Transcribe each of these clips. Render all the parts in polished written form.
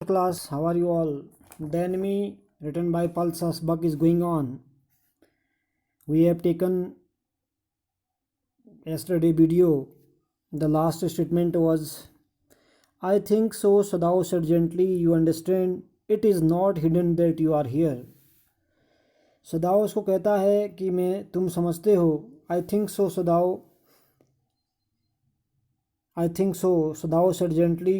Class, how are you all? The enemy, written by Pulsas Buck, is going on. We have taken yesterday video. The last statement was, I think so, Sadao said gently. You understand, it is not hidden that you are here. सदाओ उसको कहता है कि तुम समझते हो. I think so Sadao. I think so Sadao said gently.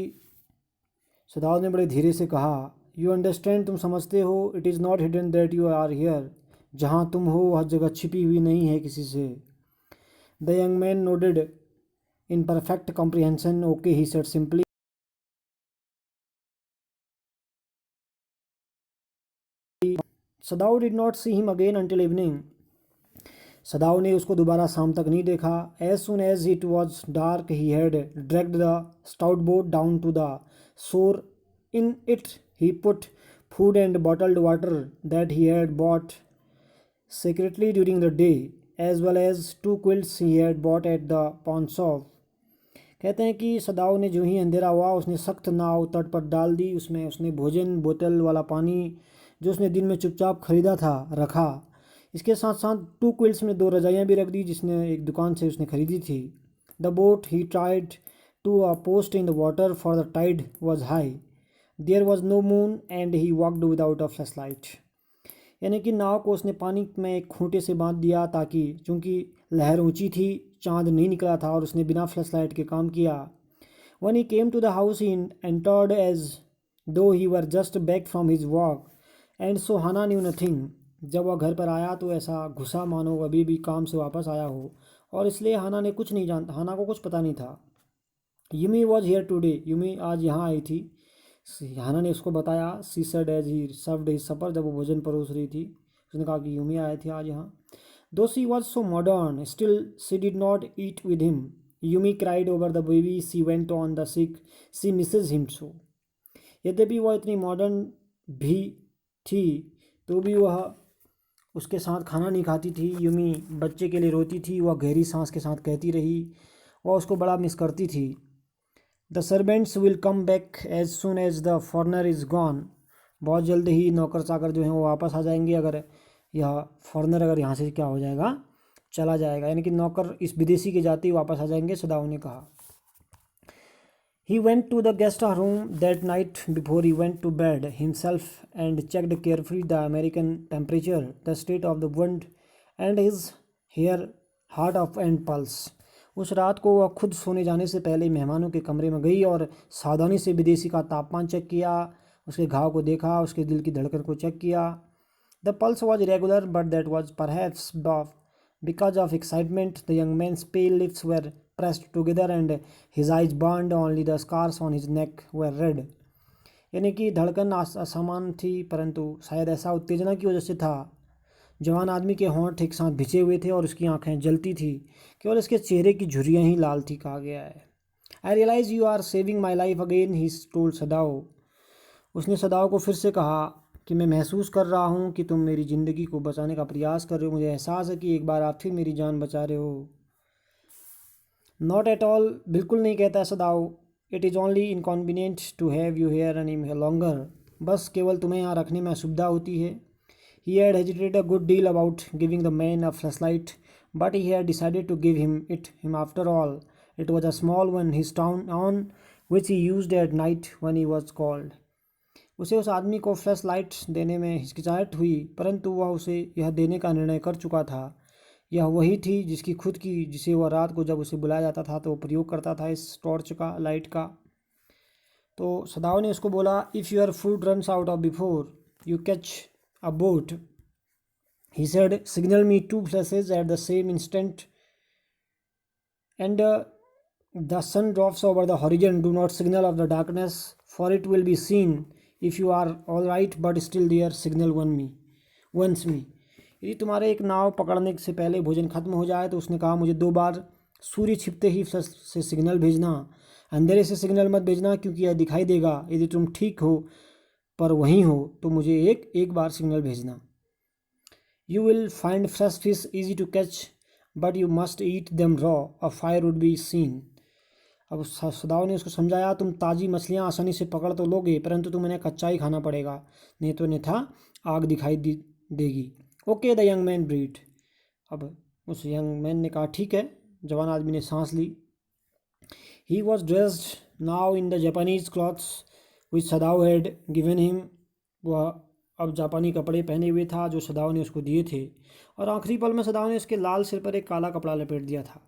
Sadao ने बड़े धीरे से कहा. यू अंडरस्टैंड, तुम समझते हो. It is not hidden that you are here. जहाँ तुम हो वह जगह छिपी हुई नहीं है किसी से. The young man nodded in perfect comprehension. Okay, he said simply. Sadao did not see him again until evening. Sadao ने उसको दोबारा शाम तक नहीं देखा. As soon as it was dark he had dragged the stout boat down to the shore. In it he put food and bottled water that he had bought secretly during the day, as well as 2 quilts he had bought at the pawn shop. कहते हैं कि सदाओ ने जो ही अंधेरा हुआ उसने सख्त नाव तट पर डाल दी. उसमें उसने भोजन, बोतल वाला पानी जो उसने दिन में चुपचाप खरीदा था रखा. इसके साथ साथ 2 quilts में 2 रजाइयाँ भी रख दी जिसने एक दुकान से उसने खरीदी थी. The boat he tried to a post in the water, for the tide was high. There was no moon and he walked without a flashlight. यानी कि नाव को उसने पानी में एक खूंटे से बांध दिया ताकि चूंकि लहर ऊंची थी, चांद नहीं निकला था और उसने बिना फ्लैशलाइट के काम किया. When he came to the house he entered as though he were just back from his walk, and so Hana knew nothing. जब वह घर पर आया तो ऐसा घुसा मानो अभी भी काम से वापस आया हो, और इसलिए हाना ने कुछ नहीं जानता. हाना को कुछ पता नहीं था. Yumi was here today. Yumi आज यहाँ आई थी. हाना ने उसको बताया. She said as he served his supper. जब वो भोजन परोस रही थी उसने कहा कि यूमी आए थे आज यहाँ. Though she was so modern still she did not eat with him. Yumi cried over the baby. She went on the sick. She misses him so. यद्यपि वह इतनी मॉडर्न भी थी तो भी वह उसके साथ खाना नहीं खाती थी. यूमी बच्चे के लिए रोती थी. वह गहरी सांस के साथ कहती रही. वह उसको बड़ा मिस करती थी. The servants will come back as soon as the foreigner is gone. बहुत जल्द ही नौकर चाकर जो हैं वो वापस आ जाएंगे अगर यह फॉरनर अगर यहाँ से क्या हो जाएगा, चला जाएगा. यानी कि नौकर इस विदेशी के जाते ही वापस आ जाएंगे, सदाओ ने कहा. He went to the guest room that night before he went to bed himself and checked carefully the American temperature, the state of the wind and his hair heart of and pulse. उस रात को वह खुद सोने जाने से पहले मेहमानों के कमरे में गई और सावधानी से विदेशी का तापमान चेक किया. उसके घाव को देखा. उसके दिल की धड़कन को चेक किया. The pulse was regular but that was perhaps because of excitement. The young man's pale lips were pressed together and his eyes burned. Only the scars on his neck were red. यानी कि धड़कन असमान थी परंतु शायद ऐसा उत्तेजना की वजह से था. जवान आदमी के होंठ एक साथ भिजे हुए थे और उसकी आंखें जलती थी. केवल इसके चेहरे की झुर्रियाँ ही लाल थी, कहा गया है. I realise you are saving my life again he told Sadao. उसने सदाओ को फिर से कहा कि मैं महसूस कर रहा हूँ कि तुम मेरी ज़िंदगी को बचाने का प्रयास कर रहे हो. मुझे एहसास है कि एक बार आप फिर मेरी जान बचा रहे हो. नॉट एट ऑल, बिल्कुल नहीं, कहता है Sadao. It is only inconvenient to have you here any longer. बस केवल तुम्हें यहाँ रखने में असुविधा होती है. He had hesitated a good deal about giving the man a flashlight, but he had decided to give him after all. It was a small one, his on which he used at night when he was called. उसे उस आदमी को flash light देने में हिचकिचाहट हुई, परंतु वह उसे यह देने का निर्णय कर चुका था. यह वही थी जिसकी खुद की जिसे वह रात को जब उसे बुलाया जाता था तो वो प्रयोग करता था, इस टॉर्च का, लाइट का. तो सदाओ ने उसको बोला. If your food runs out of before you catch a boat, he said, signal me 2 flashes at the same instant and the sun drops over the horizon. Do not signal of the darkness, for it will be seen. If you are all right but still there, signal once me. यदि तुम्हारे एक नाव पकड़ने से पहले भोजन खत्म हो जाए तो उसने कहा, मुझे 2 बार सूर्य छिपते ही से सिग्नल भेजना. अंधेरे से सिग्नल मत भेजना क्योंकि यह दिखाई देगा. यदि तुम ठीक हो पर वहीं हो तो मुझे एक बार सिग्नल भेजना. You will find fresh fish easy to catch but you must eat them raw. A fire would be seen. अब सदाव ने उसको समझाया, तुम ताज़ी मछलियाँ आसानी से पकड़ तो लोगे, परंतु तुम्हें इन्हें कच्चा ही खाना पड़ेगा, नहीं तो अन्यथा आग दिखाई देगी। Okay the young man breathe. अब उस यंग मैन ने कहा ठीक है। जवान आदमी ने सांस ली। He was dressed now in the Japanese clothes which Sadao had given him. वह अब जापानी कपड़े पहने हुए था जो सदाव ने उसको दिए थे, और आखिरी पल में सदाव ने उसके लाल सिर पर एक काला कपड़ा लपेट दिया था।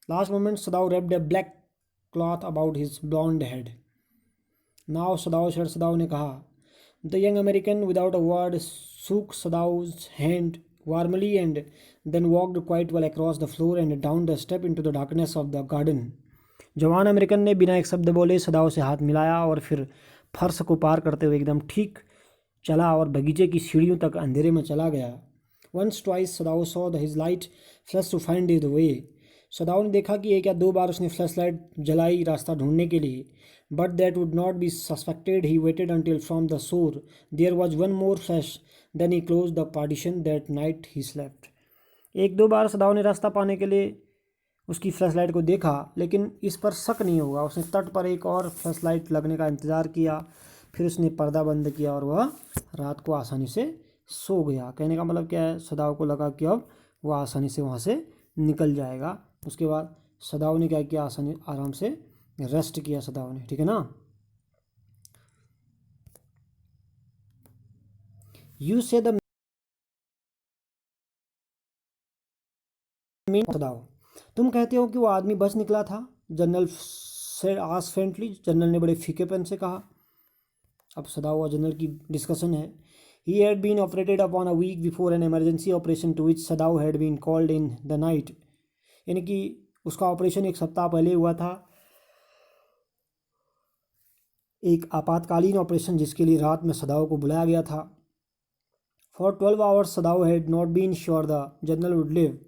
Last moment Sadao wrapped a black cloth about his blond head. Now Sadao sir, Sadao ने कहा। The young American without a word shook Sadav's hand warmly and then walked quite well across the floor and down the step into the darkness of the garden. जवान American ने बिना एक शब्द बोले सदाव से हाथ मिलाया और फिर फर्श को पार करते हुए एकदम ठीक चला और बगीचे की सीढ़ियों तक अंधेरे में चला गया। Once twice सदाव saw his light flash to find his way. सदाव ने देखा कि एक या दो बार उसने फ्लैश लाइट जलाई रास्ता ढूंढने के लिए। But that would not be suspected. He waited until from the shore there was one more flash, then he close the partition. That night he slept. एक दो बार सदाव ने रास्ता पाने के लिए उसकी फ्लैश लाइट को देखा, लेकिन इस पर शक नहीं होगा। उसने तट पर एक और फ्लैश लाइट लगने का इंतज़ार किया, फिर उसने पर्दा बंद किया और वह रात को आसानी से सो गया। कहने का मतलब क्या है, सदाव को लगा कि अब वह आसानी से वहाँ से निकल जाएगा। उसके बाद सदाव ने क्या किया, आसानी आराम से रेस्ट किया सदाव ने, ठीक है ना। यू से द मीन सदाव, तुम कहते हो कि वो आदमी बच निकला था। जनरल से आस फ्रेंडली, जनरल ने बड़े फीकेपन से कहा। अब सदाव और जनरल की डिस्कशन है। He had been operated upon a week before an emergency operation to which Sadao had been called in the night. यानी कि उसका ऑपरेशन एक सप्ताह पहले हुआ था, एक आपातकालीन ऑपरेशन जिसके लिए रात में सदाव को बुलाया गया था। For 12 hours Sadao had not been sure the general would live.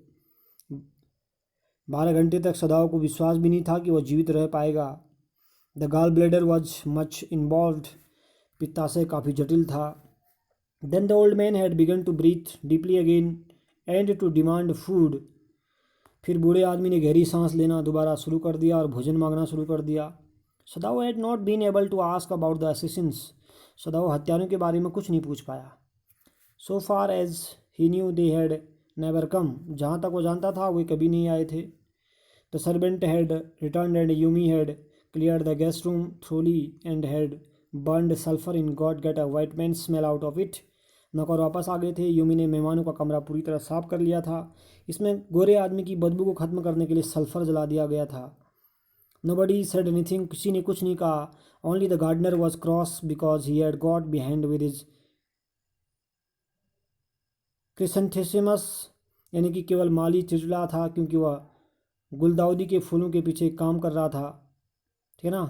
12 घंटे तक सदाव को विश्वास भी नहीं था कि वह जीवित रह पाएगा। The gall bladder was much involved. पित्ताशय काफ़ी जटिल था। Then the old man had begun to breathe deeply again and to demand food. फिर बूढ़े आदमी ने गहरी सांस लेना दोबारा शुरू कर दिया और भोजन मांगना शुरू कर दिया। Sadao had not been able to ask about the assassins. Sadao हत्यारों के बारे में कुछ नहीं पूछ पाया। So far as he knew they had never come. जहाँ तक वो जानता था वे कभी नहीं आए थे। The servant had return and Yumi had clear the guest room thoroughly and had burned sulphur in God get a white man smell out of it. नौकर वापस आ गए थे। यूमी ने मेहमानों का कमरा पूरी तरह साफ कर लिया था। इसमें गोरे आदमी की बदबू को ख़त्म करने के लिए सल्फर जला दिया गया था। Nobody said anything. किसी ने कुछ नहीं कहा। Only the gardener was cross because he had got behind with his chrysanthemums. यानी कि केवल माली चिड़चिड़ा था क्योंकि वह गुलदाउदी के फूलों के पीछे काम कर रहा था, ठीक है ना।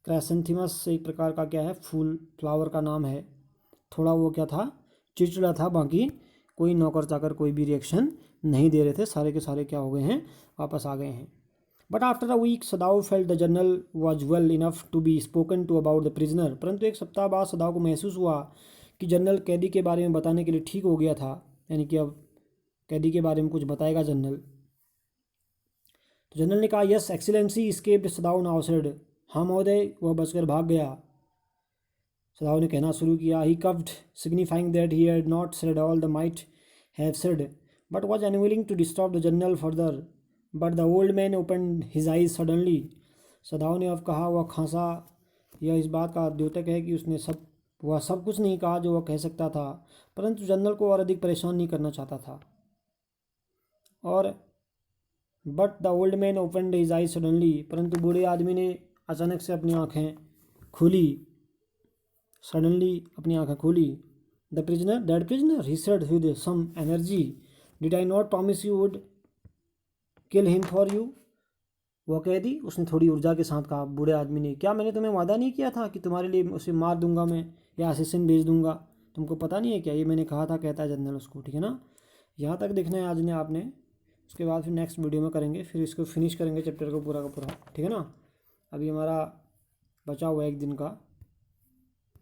क्रासेंथिमस एक प्रकार का क्या है, फूल, फ्लावर का नाम है। थोड़ा वो क्या था, चिड़चिड़ा था। बाकी कोई नौकर चाकर कोई भी रिएक्शन नहीं दे रहे थे। सारे के सारे क्या हो गए हैं, वापस आ गए हैं। But after a week Sadao felt the general was well enough to be spoken to about the prisoner. परंतु एक सप्ताह बाद सदाव को महसूस हुआ कि जनरल कैदी के बारे में बताने के लिए ठीक हो गया था। यानी कि अब कैदी के बारे में कुछ बताएगा जनरल। तो जनरल ने कहा, yes excellency escaped. सदाव now said, हाँ महोदय, वह बचकर भाग गया। सदाव ने कहना शुरू किया। He coughed signifying that he had not said all the might have said but was unwilling to disturb the general further. But the old man open his eyes suddenly. Sadao ने अब कहा, वह खांसा। यह इस बात का द्योतक है कि उसने वह सब कुछ नहीं कहा जो वह कह सकता था, परंतु जनरल को और अधिक परेशान नहीं करना चाहता था। और but the old man open his eyes suddenly, परंतु बूढ़े आदमी ने अचानक से अपनी आँखें खोली। सडनली अपनी आँखें खोली। The prisoner, that prisoner, he said with some energy, did I not promise you would kill him for you. वह कैदी, उसने थोड़ी ऊर्जा के साथ कहा, बूढ़े आदमी ने, क्या मैंने तुम्हें वादा नहीं किया था कि तुम्हारे लिए उसे मार दूंगा मैं, या असिस्टेंट भेज दूंगा। तुमको पता नहीं है क्या, ये मैंने कहा था, कहता है जनरल उसको, ठीक है ना। यहाँ तक देखना है आज ने आपने। उसके बाद फिर नेक्स्ट वीडियो में करेंगे, फिर इसको फिनिश करेंगे चैप्टर को पूरा का पूरा, ठीक है ना। अभी हमारा बचा हुआ है एक दिन का।